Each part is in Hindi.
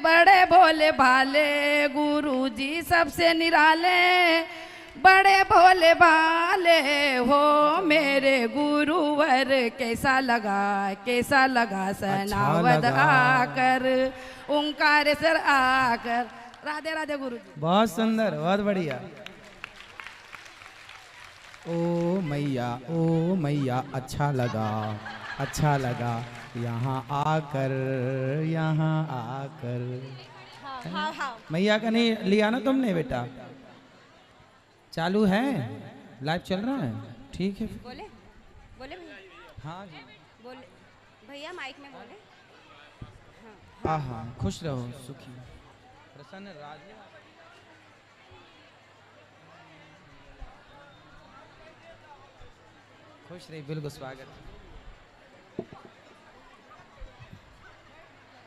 बड़े भोले भाले गुरुजी सबसे निराले, बड़े भोले भाले हो मेरे गुरुवर, कैसा लगा सनावद आकर, ओंकार सर आकर। राधे राधे गुरुजी। बहुत सुंदर, बहुत बढ़िया। ओ मैया अच्छा लगा यहाँ आकर। हाँ। मैया का नहीं लिया ना तुमने बेटा? चालू है, लाइव चल रहा है, ठीक है। बोले भैया। हाँ जी बोले भैया, माइक में बोले। हाँ, खुश रहो, सुखी प्रसन्न राधे। खुश रही, बिल्कुल स्वागत।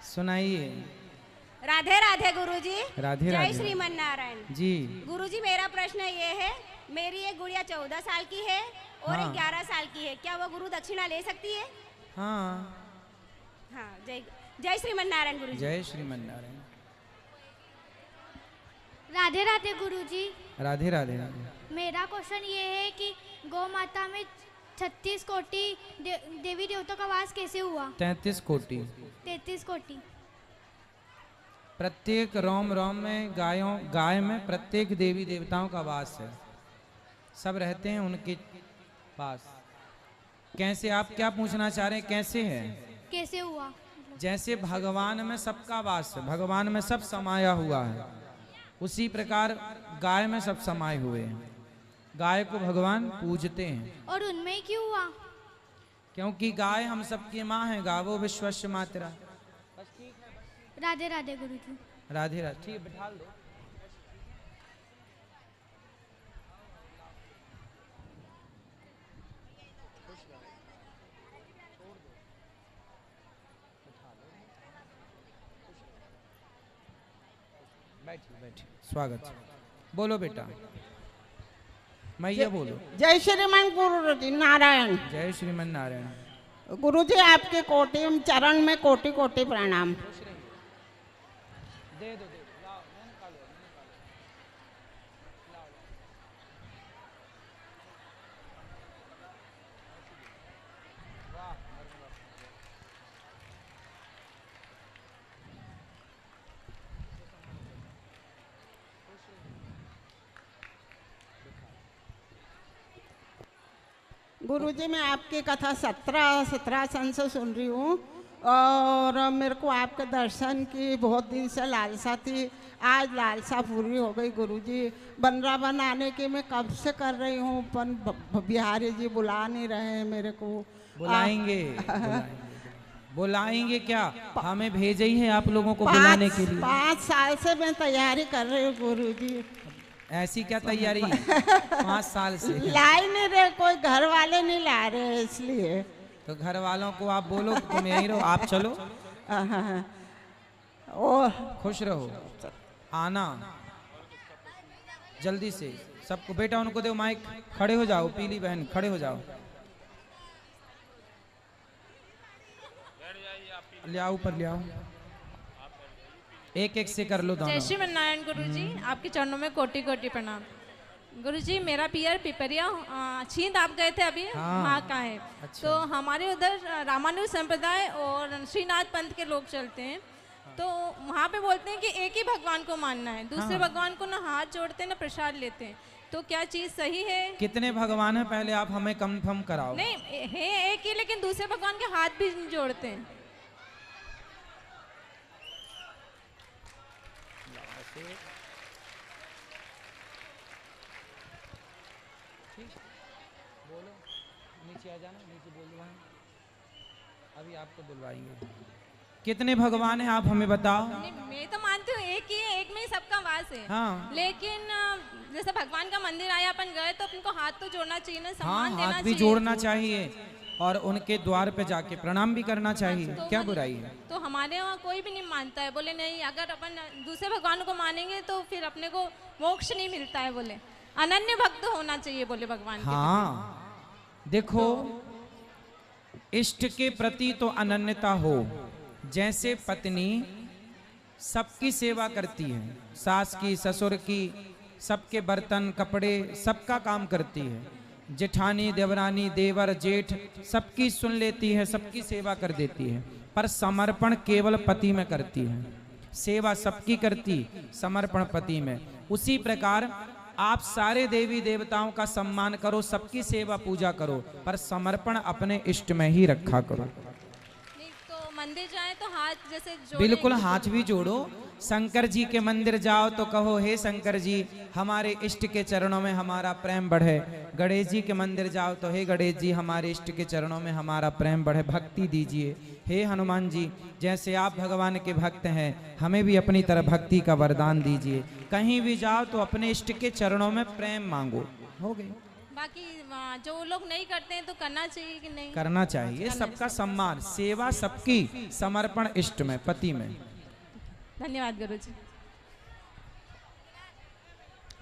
सुनाइए। राधे राधे गुरुजी। राधे जय राधे। श्रीमन नारायण जी। गुरुजी, मेरा प्रश्न ये है, मेरी एक गुड़िया 14 साल की है और हाँ। एक 11 साल की है, क्या वो गुरु दक्षिणा ले सकती है? हाँ, हाँ, जय श्रीमन नारायण गुरुजी। जय श्रीमन नारायण। राधे राधे गुरुजी। राधे राधे राधे। मेरा क्वेश्चन ये है कि गौ माता में 36 कोटि देवी देवताओं का वास कैसे हुआ? 33 कोटि। 33 कोटि। प्रत्येक रोम में गाय में प्रत्येक देवी देवताओं का वास है, सब रहते हैं उनके पास। कैसे, आप क्या पूछना चाह रहे हैं, कैसे है? कैसे हुआ? जैसे भगवान में सबका वास है, भगवान में सब समाया हुआ है, उसी प्रकार गाय में सब समाये हुए हैं। गाय को भगवान पूजते हैं। और उनमें क्यों हुआ? क्योंकि गाय हम सबकी माँ है, गावो विश्वस्य मातरा। राधे राधे गुरुजी। राधे राधे। ठीक, बिठा दो। बैठिए, स्वागत। बोलो बेटा, मैया बोलो। जय श्रीमान गुरुजी नारायण। जय श्रीमन नारायण। गुरुजी, आपके कोटि चरण में कोटि कोटि प्रणाम। दे दो। गुरुजी, मैं आपकी कथा 17 सन से सुन रही हूँ और मेरे को आपके दर्शन की बहुत दिन से लालसा थी। आज लालसा पूरी हो गई गुरुजी। वृंदावन आने की मैं कब से कर रही हूँ, पर बिहारी जी बुला नहीं रहे हैं मेरे को। बुलाएंगे। बुलाएंगे क्या, हमें भेजे ही है आप लोगों को बुलाने के लिए। 5 साल से मैं तैयारी कर रही हूँ गुरुजी। ऐसी क्या तैयारी? 5 साल से ला ही नहीं रहे, कोई घर वाले नहीं ला रहे, इसलिए। तो घर वालों को आप बोलो तुम यहीं रहो, आप चलो। और खुश रहो, आना जल्दी से सबको। बेटा उनको दो माइक, खड़े हो जाओ, पीली बहन खड़े हो जाओ। ले आओ, ऊपर ले आओ, एक एक से कर लो दोनों। जय श्री नारायण गुरुजी, आपके चरणों में कोटि कोटि प्रणाम। गुरुजी, मेरा पियर पिपरिया छींद आप गए थे अभी, वहाँ का है। अच्छा। तो हमारे उधर रामानुज संप्रदाय और श्रीनाथ पंथ के लोग चलते हैं। तो वहाँ पे बोलते हैं कि एक ही भगवान को मानना है, दूसरे भगवान को ना हाथ जोड़ते हैं ना प्रसाद लेते हैं। तो क्या चीज सही है? कितने भगवान है पहले आप हमें कंफर्म कराओ। नहीं है एक ही, लेकिन दूसरे भगवान के हाथ भी जोड़ते हैं। बोलो, नीचे आ जाना, नीचे बोल दो, अभी आपको बुलवाएंगे। कितने भगवान हैं आप हमें बताओ। मैं तो मानती हूँ एक ही है, एक में ही सबका वास है। हाँ। लेकिन जैसे भगवान का मंदिर आया अपन गए तो अपन को हाथ तो जोड़ना चाहिए ना, सम्मान देना हाथ भी चाहिए। जोड़ना चाहिए और उनके द्वार पे जाके प्रणाम भी करना चाहिए। तो क्या बुराई है? तो हमारे वहाँ कोई भी नहीं मानता है, बोले नहीं अगर अपन दूसरे भगवान को मानेंगे तो फिर अपने को मोक्ष नहीं मिलता है, बोले अनन्य भक्त होना चाहिए, बोले भगवान के हाँ, देखो इष्ट के प्रति तो अनन्यता हो। जैसे पत्नी सबकी सेवा करती है, सास की, ससुर की, सबके बर्तन कपड़े सबका काम करती है। जेठानी, देवरानी, देवर, जेठ सबकी सुन लेती है, सबकी सेवा कर देती है, पर समर्पण केवल पति में करती है। सेवा सबकी करती, समर्पण पति में। उसी प्रकार आप सारे देवी देवताओं का सम्मान करो, सबकी सेवा पूजा करो, पर समर्पण अपने इष्ट में ही रखा करो। नहीं तो मंदिर जाए तो हाथ जैसे जोड़े। बिल्कुल, हाथ भी जोड़ो। शंकर जी के मंदिर जाओ तो कहो, हे शंकर जी, हमारे इष्ट के चरणों में हमारा प्रेम बढ़े। गणेश जी के मंदिर जाओ तो हे गणेश जी, हमारे इष्ट के चरणों में हमारा प्रेम बढ़े, भक्ति दीजिए। हे हनुमान जी, जैसे आप भगवान के भक्त हैं, हमें भी अपनी तरह भक्ति का वरदान दीजिए। कहीं भी जाओ तो अपने इष्ट के चरणों में प्रेम मांगो, हो गई। बाकी जो लोग नहीं करते हैं तो करना चाहिए कि नहीं? करना चाहिए, सबका सम्मान, सेवा सबकी, समर्पण इष्ट में, पति में। धन्यवाद गुरुजी।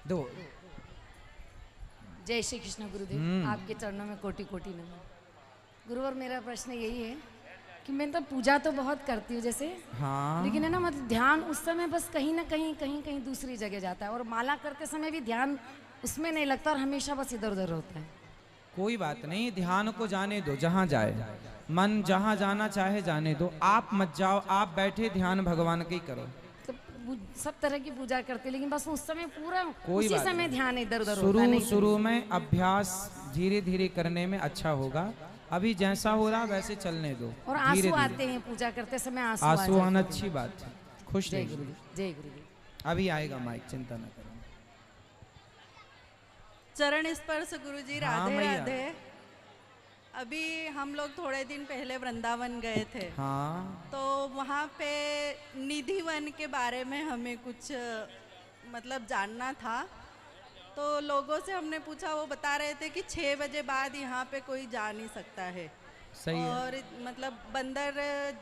दो। जय श्री कृष्ण गुरुदेव, आपके चरणों में कोटि कोटि नमन। गुरु, और मेरा प्रश्न यही है कि मैं तो पूजा तो बहुत करती हूँ जैसे, हाँ, लेकिन है ना, मतलब ध्यान उस समय बस कहीं ना कहीं दूसरी जगह जाता है, और माला करते समय भी ध्यान उसमें नहीं लगता, और हमेशा बस इधर उधर होता है। कोई बात नहीं, ध्यान को जाने दो, जहाँ जाए मन, जहाँ जाना चाहे जाने दो, आप मत जाओ, आप बैठे ध्यान भगवान का ही करो। तो सब तरह की पूजा करते, लेकिन बस उस समय पूरा कोई उसी बात समय ध्यान इधर उधर होता है। शुरू नहीं शुरू में अभ्यास धीरे धीरे करने में अच्छा होगा। अभी जैसा हो रहा वैसे चलने दो। और आंसू आते हैं पूजा करते समय, आंसू आंसू आना अच्छी बात है, खुश जय रहिए। गुरुदेव, जय गुरुदेव। अभी आएगा माइक, चिंता न करो। चरण स्पर्श गुरुजी, हाँ राधे मैया। राधे। अभी हम लोग थोड़े दिन पहले वृंदावन गए थे, हाँ, तो वहाँ पे निधि वन के बारे में हमें कुछ मतलब जानना था। तो लोगों से हमने पूछा, वो बता रहे थे कि 6 बजे बाद यहाँ पे कोई जा नहीं सकता है। सही है। और मतलब बंदर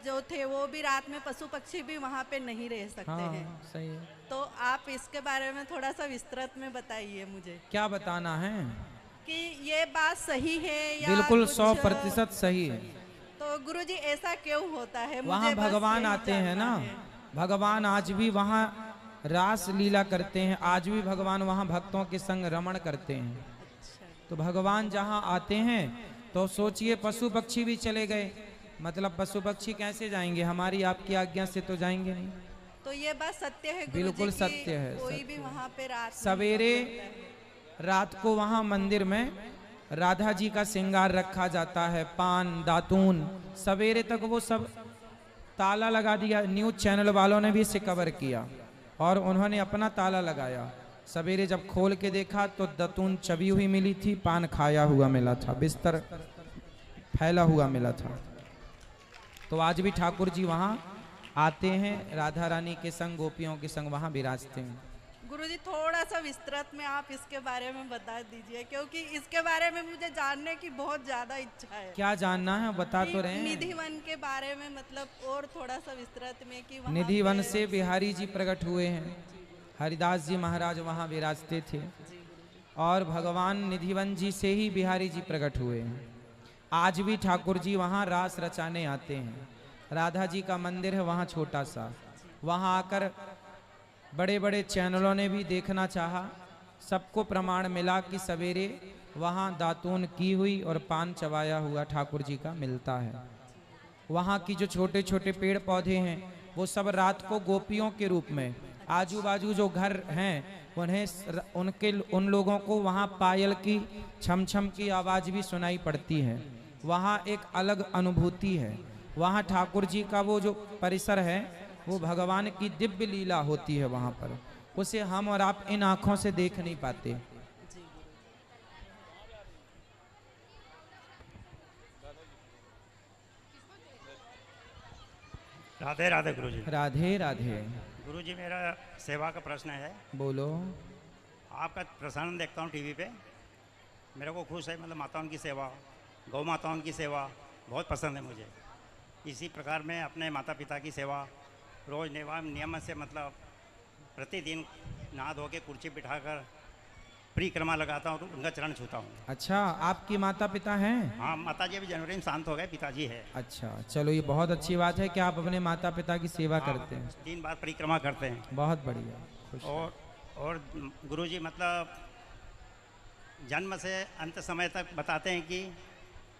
जो थे वो भी रात में, पशु पक्षी भी वहाँ पे नहीं रह सकते हैं। हाँ, सही है। तो आप इसके बारे में थोड़ा सा विस्तृत में बताइए मुझे क्या बताना है? कि ये बात सही है या बिल्कुल कुछ- 100% सही है। तो गुरुजी ऐसा क्यों होता है? वहाँ मुझे बस भगवान यही आते हैं ना, जानना है। भगवान आज भी वहाँ रास लीला करते हैं, आज भी भगवान वहाँ भक्तों के संग रमण करते हैं। तो भगवान जहाँ आते हैं तो सोचिए, पशु पक्षी भी चले गए, मतलब पशु पक्षी कैसे जाएंगे? हमारी आपकी आज्ञा से तो जाएंगे नहीं। तो ये बात सत्य है गुरुजी बिल्कुल कि सत्य है, कोई सत्य भी है। वहाँ पे रात नहीं सवेरे कर सकता है। रात को वहाँ मंदिर में राधा जी का श्रृंगार रखा जाता है, पान दातून, सवेरे तक वो सब ताला लगा दिया। न्यूज़ चैनल वालों ने भी इसे कवर किया और उन्होंने अपना ताला लगाया। सवेरे जब खोल के देखा तो दातून चबी हुई मिली थी, पान खाया हुआ मिला था, बिस्तर फैला हुआ मिला था। तो आज भी ठाकुर जी वहाँ आते हैं, राधा रानी के संग, गोपियों के संग वहाँ विराजते हैं। गुरुजी थोड़ा सा विस्तृत में आप इसके बारे में बता दीजिए, क्योंकि इसके बारे में मुझे जानने की बहुत ज्यादा इच्छा है। क्या जानना है बता तो रहे हैं। निधि वन के बारे में मतलब और थोड़ा सा विस्तृत में कि वहाँ निधि वन पे- से बिहारी जी प्रकट हुए हैं, हरिदास जी महाराज वहाँ विराजते थे, और भगवान निधिवन जी से ही बिहारी जी प्रकट हुए हैं। आज भी ठाकुर जी वहाँ रास रचाने आते हैं। राधा जी का मंदिर है वहाँ छोटा सा, वहाँ आकर बड़े बड़े चैनलों ने भी देखना चाहा, सबको प्रमाण मिला कि सवेरे वहाँ दातून की हुई और पान चबाया हुआ ठाकुर जी का मिलता है। वहाँ की जो छोटे छोटे पेड़ पौधे हैं वो सब रात को गोपियों के रूप में, आजू बाजू जो घर हैं उन्हें उन लोगों को वहाँ पायल की छम छम की आवाज़ भी सुनाई पड़ती है। वहाँ एक अलग अनुभूति है। वहाँ ठाकुर जी का वो जो परिसर है वो भगवान की दिव्य लीला होती है वहाँ पर, उसे हम और आप इन आँखों से देख नहीं पाते। राधे राधे गुरुजी। राधे राधे। गुरुजी, मेरा सेवा का प्रश्न है। बोलो। आपका प्रसारण देखता हूँ टीवी पे, मेरे को खुश है, मतलब माताओं की सेवा, गौ माताओं की सेवा बहुत पसंद है मुझे। इसी प्रकार मैं अपने माता पिता की सेवा रोज़ नियम से, मतलब प्रतिदिन नहा धो के कुर्सी बिठाकर परिक्रमा लगाता हूँ तो उनका चरण छूता हूँ। अच्छा, आपके माता पिता हैं? हाँ, माता जी अभी जनवरी में शांत हो गए, पिताजी है। अच्छा, चलो ये बहुत अच्छी बात है कि आप अपने माता पिता की सेवा करते हैं। 3 बार परिक्रमा करते हैं। बहुत बढ़िया, खुश। और गुरुजी मतलब जन्म से अंत समय तक बताते हैं कि